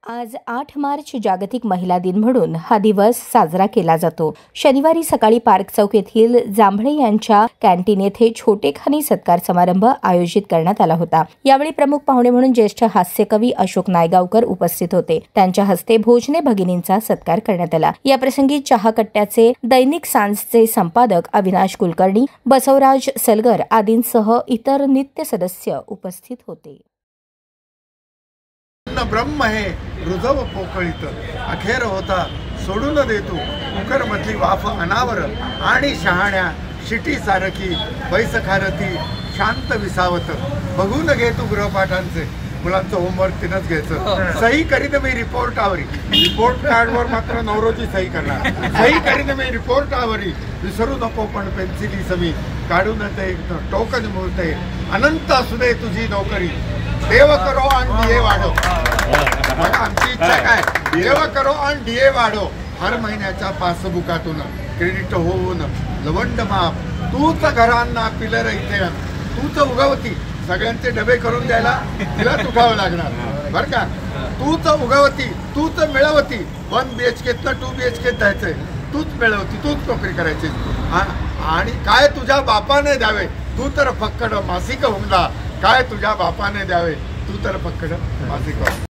आज 8 मार्च जागतिक महिला दिन म्हणून हा दिवस साजरा केला जातो। शनिवारी सकाळी पार्क चौक येथील जांभळे यांच्या कॅन्टीन येथे छोटेखानी सत्कार समारंभ आयोजित करण्यात आला होता। यावेळी प्रमुख पाहुणे म्हणून ज्येष्ठ हास्यकवी अशोक नायगावकर उपस्थित होते। त्यांच्या हस्ते भोजने भगिनींचा सत्कार करण्यात आला। या प्रसंगी चहाकट्ट्याचे दैनिक सांजचे संपादक अविनाश कुलकर्णी, बसवराज सलगर आदींसह इतर नित्य सदस्य उपस्थित होते। ब्रह्म हे रुजव पोकळीत अखेर होता सोडून देतो कुकर मधली वाफ अनावर आणि शहाण्या शिटी सारखी पैस खारती शांत विसावत बघून घे तू गृहपाठांचे मुलांचं होमवर्क तिनंच घ्यायचं। सही करीत मी रिपोर्टावरी रिपोर्ट कार्डवर मात्र नवरोजी सही करणार। सही करीत मी रिपोर्टावरी विसरू नको पण पेन्सिली समी काढून ते टोकन मुळते अनंत असू दे तुझी नोकरी देव करो आणि डीए वाढो। आमची इच्छा काय, देव करो आणि डीए वाढो। हर महिन्याच्या पासबुकातून क्रेडिट होऊन लवंड माप तूच घरांना पिलर इथे तूच उगवती सगळ्यांचे डबे करून द्यायला तिलाच उठावं लागणार बरं का। तूच उगवती तूच मिळवती 1 BHK 2 BHK द्यायचंय तूच मिळवती तूच नोकरी करायची आणि काय तुझ्या बापाने द्यावे तू तर फक्कड मासिक हुंडा काय तुझ्या बापाने द्यावे तू तर फक्कड मासिक